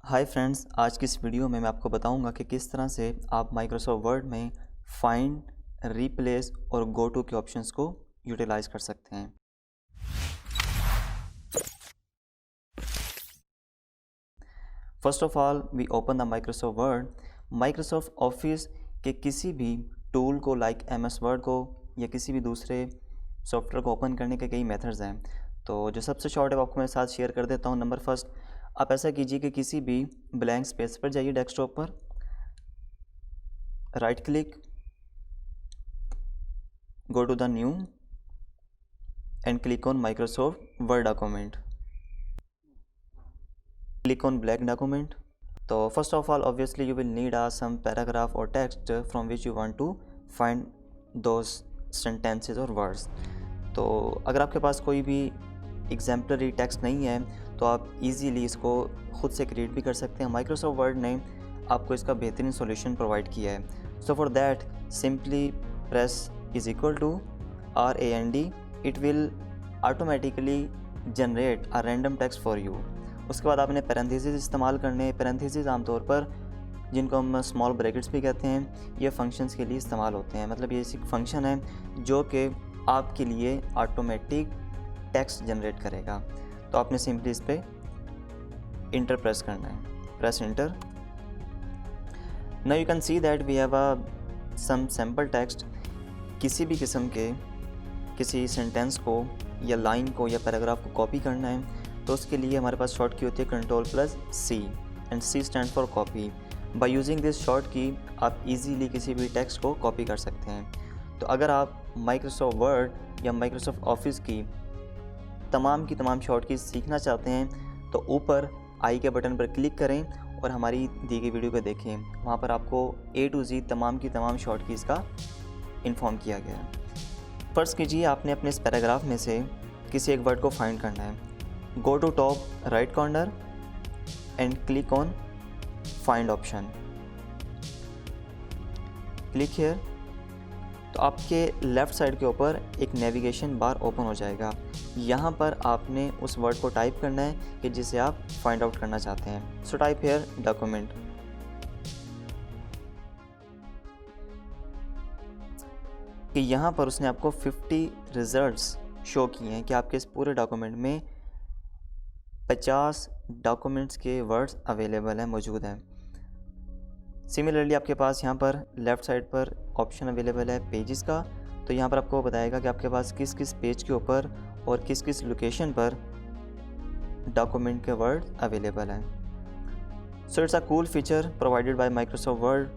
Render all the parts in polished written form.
Hi friends, आज की इस वीडियो में मैं आपको बताऊंगा कि किस तरह से आप माइक्रोसॉफ्ट वर्ड में फाइंड, रिप्लेस और गो टू के ऑप्शंस को यूटिलाइज कर सकते हैं। First of all we open the Microsoft Word. Microsoft Office के किसी भी टूल को लाइक MS वर्ड को या किसी भी दूसरे सॉफ्टवेयर को ओपन करने के कई मेथड्स हैं। तो जो सबसे शॉर्ट है वो आपको मेरे साथ शेयर कर देता हूँ। नंबर फर्स्ट, आप ऐसा कीजिए कि किसी भी ब्लैंक स्पेस पर जाइए डेस्कटॉप पर, right click, go to the new and click on Microsoft Word document. Click on blank document. So first of all, obviously you will need some paragraph or text from which you want to find those sentences or words. तो अगर आपके पास कोई भी exemplary text नहीं है तो आप easily इसको खुद से क्रिएट भी कर सकते हैं। माइक्रोसॉफ्ट वर्ड ने आपको इसका बेहतरीन सॉल्यूशन प्रोवाइड किया है। So for that simply press is equal to RAND. It will automatically generate a random text for you. उसके बाद आपने पैरेंथेसिस इस्तेमाल करने। पैरेंथेसिस आमतौर पर जिनको हम स्मॉल ब्रैकेट्स भी कहते हैं, ये फंक्शंस के लिए इस्तेमाल होते हैं। मतलब ये एक फंक्शन है जो कि आपके लिए ऑटोमेटिक टेक्स्ट जनरेट करेगा। तो आपने सिंपली इस पर इंटर प्रेस करना है। Press enter. Now you can see that we have some sample text. किसी भी किस्म के किसी सेंटेंस को या लाइन को या पैराग्राफ को कॉपी करना है तो उसके लिए हमारे पास शॉर्ट की होती है Ctrl+C and C stand for copy. By using this short की आप इजीली किसी भी टेक्स्ट को कॉपी कर सकते हैं। तो अगर आप माइक्रोसॉफ्ट वर्ड या माइक्रोसॉफ्ट ऑफिस की तमाम शॉर्ट की सीखना चाहते हैं तो ऊपर आई के बटन पर क्लिक करें और हमारी दी गई वीडियो को देखें। वहाँ पर आपको A to Z तमाम शॉर्ट कीज़ का इन्फॉर्म किया गया है। फ़र्ज़ कीजिए आपने अपने इस पैराग्राफ में से किसी एक वर्ड को फाइंड करना है। Go to top right corner and click on find option. Click here. तो आपके लेफ़्ट साइड के ऊपर एक नेविगेशन बार ओपन हो जाएगा। यहाँ पर आपने उस वर्ड को टाइप करना है कि जिसे आप फाइंड आउट करना चाहते हैं। So type here document. कि यहाँ पर उसने आपको 50 रिज़ल्ट्स शो किए हैं कि आपके इस पूरे डॉक्यूमेंट में 50 डॉक्यूमेंट्स के वर्ड्स अवेलेबल हैं, मौजूद हैं। सिमिलरली आपके पास यहाँ पर लेफ़्ट साइड पर ऑप्शन अवेलेबल है पेजेस का। तो यहाँ पर आपको बताएगा कि आपके पास किस किस पेज के ऊपर और किस किस लोकेशन पर डॉक्यूमेंट के वर्ड अवेलेबल हैं। So it's a cool feature provided by Microsoft word.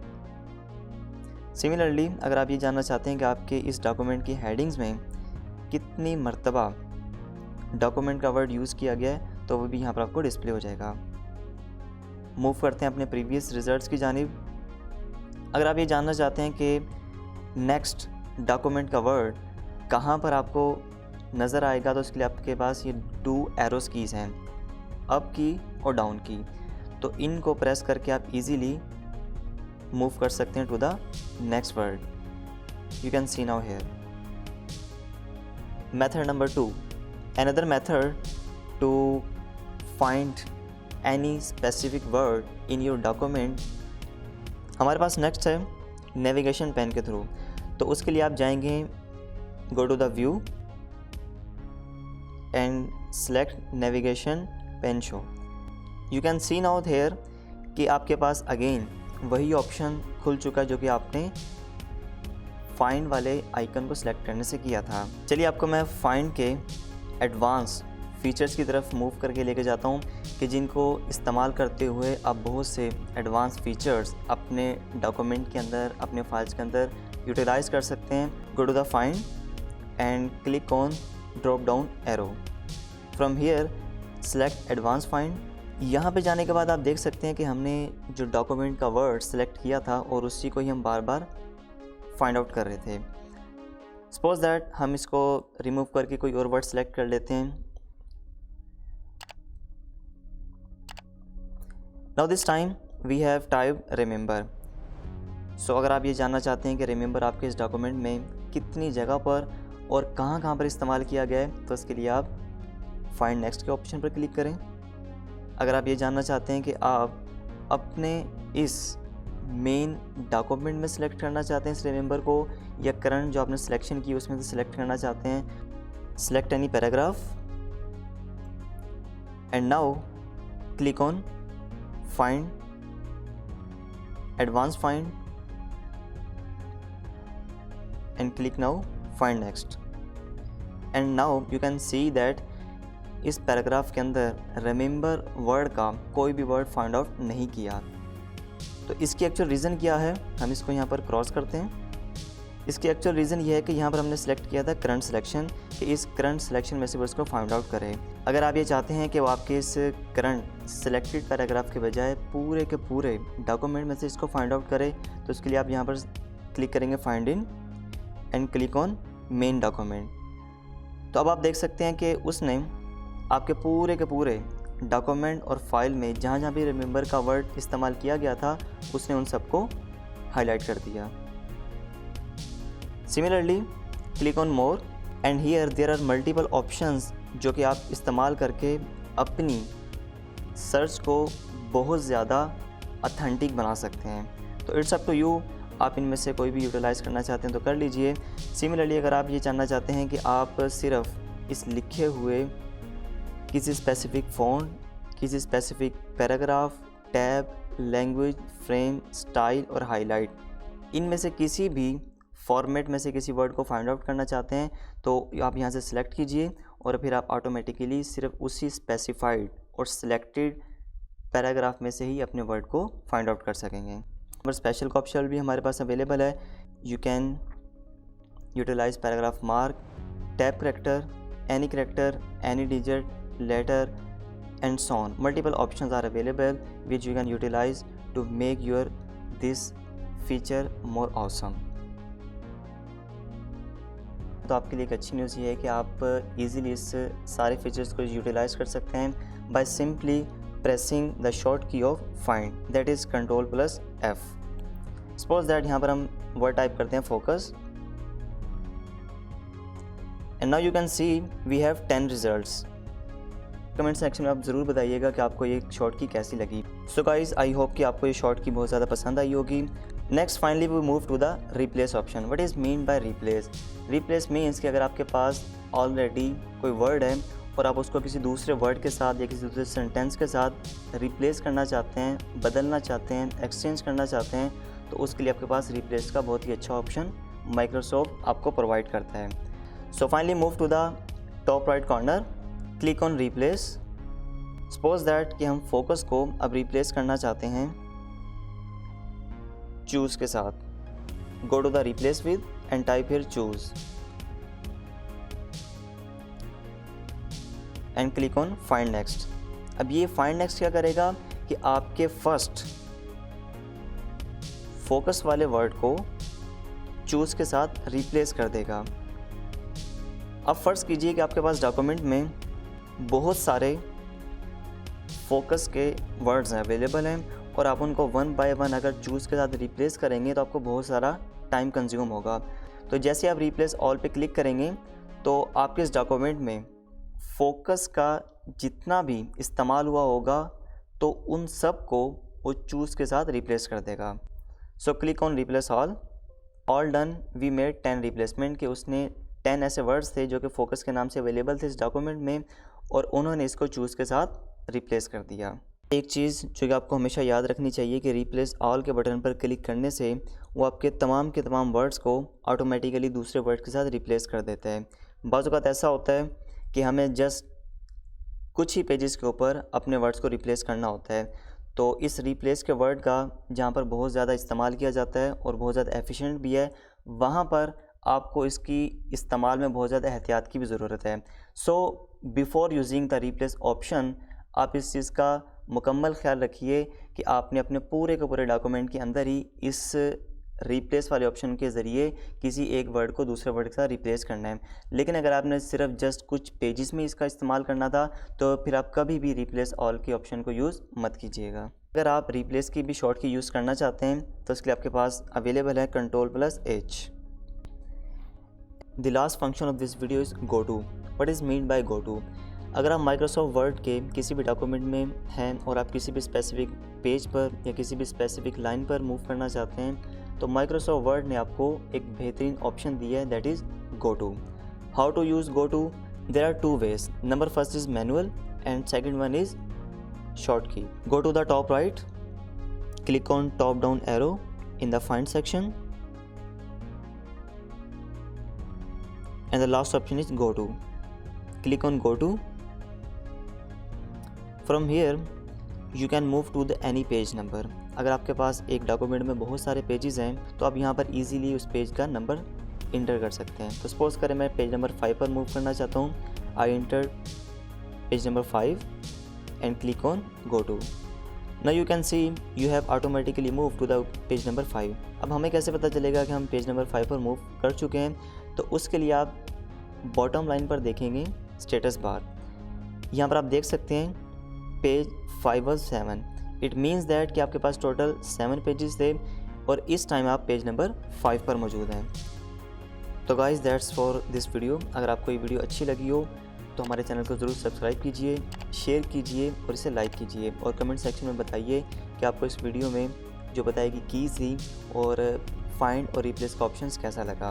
Similarly अगर आप ये जानना चाहते हैं कि आपके इस डॉक्यूमेंट की हेडिंग्स में कितनी मरतबा डॉक्यूमेंट का वर्ड यूज़ किया गया है तो वो भी यहाँ पर आपको डिस्प्ले हो जाएगा। मूव करते हैं अपने प्रीवियस रिजल्ट्स की जानिब। अगर आप ये जानना चाहते हैं कि नेक्स्ट डॉक्यूमेंट का वर्ड कहाँ पर आपको नज़र आएगा तो उसके लिए आपके पास ये 2 एरोस कीज़ हैं, अप की और डाउन की। तो इनको प्रेस करके आप इजीली मूव कर सकते हैं to the next word. You can see now here. Method number 2, another method to find any specific word in your document। हमारे पास नेक्स्ट है नेविगेशन पेन के थ्रू। तो उसके लिए आप जाएंगे go to the view and select navigation pane show. You can see now here कि आपके पास अगेन वही ऑप्शन खुल चुका है जो कि आपने फाइंड वाले आइकन को सिलेक्ट करने से किया था। चलिए आपको मैं फाइंड के एडवांस फीचर्स की तरफ मूव करके लेके जाता हूँ कि जिनको इस्तेमाल करते हुए आप बहुत से एडवांस फीचर्स अपने डॉक्यूमेंट के अंदर, अपने फाइल्स के अंदर यूटिलाइज़ कर सकते हैं। Go to the find and click on drop down arrow. From here select advance find. यहाँ पे जाने के बाद आप देख सकते हैं कि हमने जो डॉक्यूमेंट का वर्ड सेलेक्ट किया था और उसी को ही हम बार बार फाइंड आउट कर रहे थे। सपोज दैट हम इसको रिमूव करके कोई और वर्ड सेलेक्ट कर लेते हैं। Now this time we have type remember. So अगर आप ये जानना चाहते हैं कि रिमेंबर आपके इस डॉक्यूमेंट में कितनी जगह पर और कहाँ पर इस्तेमाल किया गया है तो इसके लिए आप फाइंड नेक्स्ट के ऑप्शन पर क्लिक करें। अगर आप ये जानना चाहते हैं कि आप अपने इस मेन डॉक्यूमेंट में सिलेक्ट करना चाहते हैं इस रिमेंबर को, या करंट जो आपने सिलेक्शन की उसमें से सिलेक्ट करना चाहते हैं, select any paragraph and now click on find, advance find and click now find next. And now you can see that इस पैराग्राफ के अंदर रिमेंबर वर्ड का कोई भी वर्ड फाइंड आउट नहीं किया। तो इसकी एक्चुअल रीज़न क्या है, हम इसको यहाँ पर क्रॉस करते हैं। इसकी एक्चुअल रीज़न ये है कि यहाँ पर हमने सेलेक्ट किया था करंट सिलेक्शन, कि इस करंट सिलेक्शन में से वर्ड्स को फाइंड आउट करें। अगर आप ये चाहते हैं कि वो आपके इस करंट सिलेक्टेड पैराग्राफ के बजाय पूरे के पूरे डॉक्यूमेंट में से इसको फाइंड आउट करें, तो उसके लिए आप यहाँ पर क्लिक करेंगे find in and click on main document. तो अब आप देख सकते हैं कि उसने आपके पूरे के पूरे डॉक्यूमेंट और फाइल में जहाँ जहाँ भी रिमेंबर का वर्ड इस्तेमाल किया गया था उसने उन सबको हाईलाइट कर दिया। Similarly click on more and here there are multiple options जो कि आप इस्तेमाल करके अपनी सर्च को बहुत ज़्यादा ऑथेंटिक बना सकते हैं। तो इट्स अप टू यू, आप इनमें से कोई भी यूटिलाइज़ करना चाहते हैं तो कर लीजिए। सिमिलरली अगर आप ये जानना चाहते हैं कि आप सिर्फ इस लिखे हुए किसी स्पेसिफिक फ़ॉन्ट, किसी specific paragraph, tab, language, frame, style और हाईलाइट, इनमें से किसी भी फॉर्मेट में से किसी वर्ड को फाइंड आउट करना चाहते हैं तो आप यहाँ से सिलेक्ट कीजिए और फिर आप ऑटोमेटिकली सिर्फ उसी स्पेसिफाइड और सिलेक्टेड पैराग्राफ में से ही अपने वर्ड को फाइंड आउट कर सकेंगे। और स्पेशल का ऑप्शन भी हमारे पास अवेलेबल है। You can utilize paragraph mark, tab character, any digit, letter and so on. Multiple options are available which you can utilize to make your this feature more awesome. तो आपके लिए एक अच्छी न्यूज़ ये है कि आप इजीली इस सारे फीचर्स को यूटिलाइज कर सकते हैं by simply pressing the short key of find, that is Ctrl+F। Suppose that यहाँ पर हम वर्ड टाइप करते हैं focus and now you can see we have 10 results. Comment section में आप ज़रूर बताइएगा कि आपको ये शॉर्ट की कैसी लगी। सो गाइज आई होप कि आपको ये शॉर्ट की बहुत ज़्यादा पसंद आई होगी। Next finally we move to the replace option. What is mean by replace? Replace means कि अगर आपके पास ऑलरेडी कोई वर्ड है और आप उसको किसी दूसरे वर्ड के साथ या किसी दूसरे सेंटेंस के साथ रिप्लेस करना चाहते हैं, बदलना चाहते हैं, एक्सचेंज करना चाहते हैं, तो उसके लिए आपके पास रिप्लेस का बहुत ही अच्छा ऑप्शन माइक्रोसॉफ्ट आपको प्रोवाइड करता है। So finally move to the top right corner, click on replace. Suppose that कि हम फोकस को अब रिप्लेस करना चाहते हैं चूज़ के साथ। Go to the replace with and type here choose and click on find next. अब ये फाइंड नेक्स्ट क्या करेगा कि आपके फर्स्ट फोकस वाले वर्ड को चूज़ के साथ रिप्लेस कर देगा। अब फ़र्ज़ कीजिए कि आपके पास डॉक्यूमेंट में बहुत सारे फोकस के वर्ड्स हैं, अवेलेबल हैं, और आप उनको वन बाय वन अगर चूज़ के साथ रिप्लेस करेंगे तो आपको बहुत सारा टाइम कंज्यूम होगा। तो जैसे आप रिप्लेस ऑल पे क्लिक करेंगे तो आपके इस डॉक्यूमेंट में फोकस का जितना भी इस्तेमाल हुआ होगा तो उन सब को वो चूज़ के साथ रिप्लेस कर देगा। So click on replace all done. We made 10 replacement, कि उसने 10 ऐसे वर्ड्स थे जो कि फोकस के नाम से अवेलेबल थे इस डॉक्यूमेंट में और उन्होंने इसको चूज़ के साथ रिप्लेस कर दिया। एक चीज़ जो कि आपको हमेशा याद रखनी चाहिए कि रिप्लेस ऑल के बटन पर क्लिक करने से वो आपके तमाम के तमाम वर्ड्स को ऑटोमेटिकली दूसरे वर्ड्स के साथ रिप्लेस कर देता है। बाज़ औक़ात ऐसा होता है कि हमें जस्ट कुछ ही पेजेस के ऊपर अपने वर्ड्स को रिप्लेस करना होता है, तो इस रिप्लेस के वर्ड का जहाँ पर बहुत ज़्यादा इस्तेमाल किया जाता है और बहुत ज़्यादा एफिशिएंट भी है, वहाँ पर आपको इसकी इस्तेमाल में बहुत ज़्यादा एहतियात की भी ज़रूरत है। So before using the replace option आप इस चीज़ का मुकम्मल ख्याल रखिए कि आपने अपने पूरे के पूरे डॉक्यूमेंट के अंदर ही इस रिप्लेस वाले ऑप्शन के ज़रिए किसी एक वर्ड को दूसरे वर्ड के साथ रिप्लेस करना है। लेकिन अगर आपने सिर्फ जस्ट कुछ पेजेस में इसका इस्तेमाल करना था तो फिर आप कभी भी रिप्लेस ऑल के ऑप्शन को यूज़ मत कीजिएगा। अगर आप रिप्लेस की भी शॉर्ट की यूज़ करना चाहते हैं तो इसके लिए आपके पास अवेलेबल है Ctrl+H। The last function of this video is go to. What is meant by go to? अगर आप माइक्रोसॉफ्ट वर्ड के किसी भी डॉक्यूमेंट में हैं और आप किसी भी स्पेसिफिक पेज पर या किसी भी स्पेसिफिक लाइन पर मूव करना चाहते हैं तो माइक्रोसॉफ्ट वर्ड ने आपको एक बेहतरीन ऑप्शन दिया है, that is go to. How to use go to? There are two ways. Number first is manual and second one is short key. Go to the top right, click on top down arrow in the find section, and the last option is go to. Click on go to. From here you can move to the any page number. अगर आपके पास एक document में बहुत सारे pages हैं तो आप यहाँ पर इजीली उस पेज का नंबर इंटर कर सकते हैं। तो सपोज करें मैं पेज नंबर 5 पर मूव करना चाहता हूँ। I enter page number 5 and click on go to. Now you can see you have automatically moved to the page number 5. अब हमें कैसे पता चलेगा कि हम पेज नंबर 5 पर मूव कर चुके हैं? तो उसके लिए आप बॉटम लाइन पर देखेंगे स्टेटस बार। यहाँ पर आप देख सकते हैं page 5 was 7. It means that कि आपके पास टोटल 7 पेजेस थे और इस टाइम आप पेज नंबर 5 पर मौजूद हैं। तो guys that's for this video. अगर आपको ये वीडियो अच्छी लगी हो तो हमारे चैनल को ज़रूर सब्सक्राइब कीजिए, शेयर कीजिए और इसे लाइक कीजिए और कमेंट सेक्शन में बताइए कि आपको इस वीडियो में जो बताएगी कीज़ थी और फाइंड और रिप्लेस का ऑप्शंस कैसा लगा।